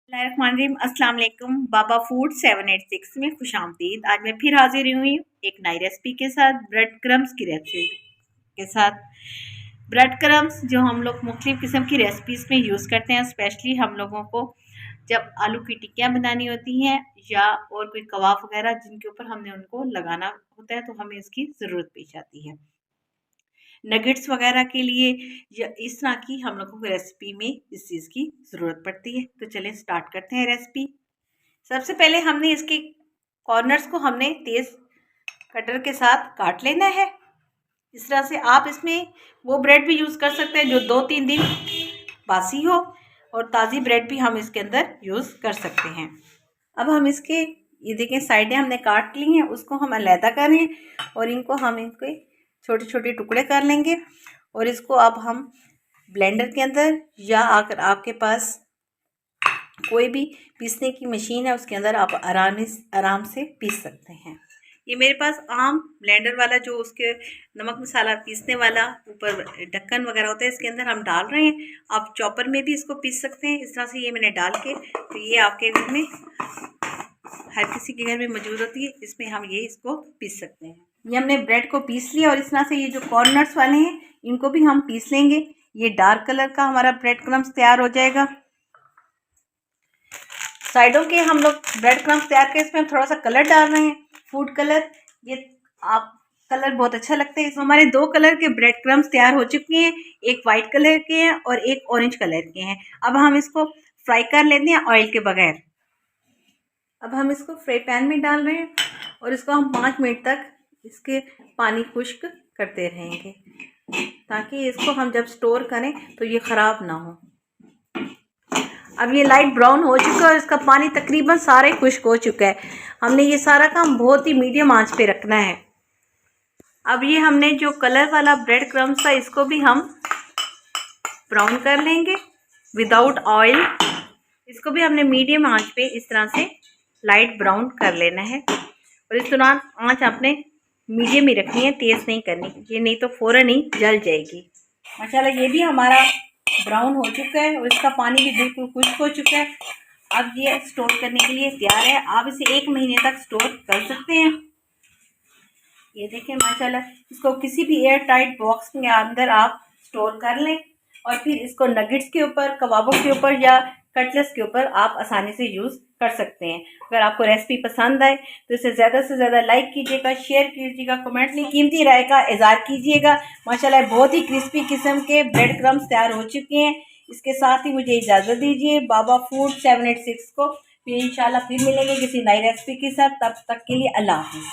बिस्मिल्लाहिर्रहमानिर्रहीम। अस्सलाम वालेकुम। बाबा फूड 786 में खुशामदीद। आज मैं फिर हाजिर हुई हूँ एक नई रेसिपी के साथ, ब्रेड क्रम्स की रेसिपी के साथ। ब्रेड क्रम्स जो हम लोग मुख्तलिफ़ किस्म की रेसिपीज़ में यूज़ करते हैं, स्पेशली हम लोगों को जब आलू की टिक्कियाँ बनानी होती हैं या और कोई कबाब वगैरह जिनके ऊपर हमने उनको लगाना होता है, तो हमें इसकी ज़रूरत पेश आती है। नगेट्स वगैरह के लिए या इस तरह की हम लोगों को रेसिपी में इस चीज़ की ज़रूरत पड़ती है। तो चलें स्टार्ट करते हैं रेसिपी। सबसे पहले हमने इसके कॉर्नर्स को हमने तेज़ कटर के साथ काट लेना है। इस तरह से आप इसमें वो ब्रेड भी यूज़ कर सकते हैं जो 2-3 दिन बासी हो, और ताज़ी ब्रेड भी हम इसके अंदर यूज़ कर सकते हैं। अब हम इसके ये देखें साइडें हमने काट ली हैं, उसको हम अलहदा करें और हम इनके छोटे छोटे टुकड़े कर लेंगे। और इसको अब हम ब्लेंडर के अंदर या अगर आपके पास कोई भी पीसने की मशीन है उसके अंदर आप आराम से पीस सकते हैं। ये मेरे पास आम ब्लेंडर वाला जो उसके नमक मसाला पीसने वाला ऊपर ढक्कन वगैरह होता है, इसके अंदर हम डाल रहे हैं। आप चॉपर में भी इसको पीस सकते हैं। इस तरह से ये मैंने डाल के, तो ये आपके घर में हर किसी के घर में मौजूद होती है, इसमें हम ये इसको पीस सकते हैं। ये हमने ब्रेड को पीस लिया और इस तरह से ये जो कॉर्नर्स वाले हैं इनको भी हम पीस लेंगे। ये डार्क कलर का हमारा ब्रेड क्रम्स तैयार हो जाएगा। साइडों के हम लोग ब्रेड क्रम्स तैयार कर इसमें हम थोड़ा सा कलर डाल रहे हैं, फूड कलर। ये आप कलर बहुत अच्छा लगता है। इसमें हमारे 2 कलर के ब्रेड क्रम्स तैयार हो चुके हैं, एक वाइट कलर के हैं और एक ऑरेंज कलर के हैं। अब हम इसको फ्राई कर लेते हैं ऑयल के बगैर। अब हम इसको फ्राई पैन में डाल रहे हैं और इसको हम 5 मिनट तक इसके पानी खुश्क करते रहेंगे, ताकि इसको हम जब स्टोर करें तो ये ख़राब ना हो। अब ये लाइट ब्राउन हो चुका है और इसका पानी तकरीबन सारे खुश्क हो चुका है। हमने ये सारा काम बहुत ही मीडियम आंच पे रखना है। अब ये हमने जो कलर वाला ब्रेड क्रम्स था इसको भी हम ब्राउन कर लेंगे विदाउट ऑयल। इसको भी हमने मीडियम आंच पे इस तरह से लाइट ब्राउन कर लेना है। और इस दौरान आंच आपने मीडियम ही रखनी है, तेज़ नहीं करनी, ये नहीं तो फ़ौरन ही जल जाएगी। माशाल्लाह ये भी हमारा ब्राउन हो चुका है और इसका पानी भी बिल्कुल खुश्क हो चुका है। अब ये स्टोर करने के लिए तैयार है। आप इसे 1 महीने तक स्टोर कर सकते हैं। ये देखें माशाल्लाह, इसको किसी भी एयर टाइट बॉक्स के अंदर आप स्टोर कर लें और फिर इसको नगेट्स के ऊपर, कबाबों के ऊपर या कटलेट्स के ऊपर आप आसानी से यूज़ कर सकते हैं। अगर आपको रेसिपी पसंद आए तो इसे ज़्यादा से ज़्यादा लाइक कीजिएगा, शेयर कीजिएगा, कमेंट में कीमती राय का इज़हार कीजिएगा। माशाल्लाह बहुत ही क्रिस्पी किस्म के ब्रेड क्रम्स तैयार हो चुके हैं। इसके साथ ही मुझे इजाज़त दीजिए बाबा फूड 786 को। फिर इंशाल्लाह फिर मिलेंगे किसी नई रेसिपी के साथ। तब तक के लिए अल्लाह हाफ़िज़।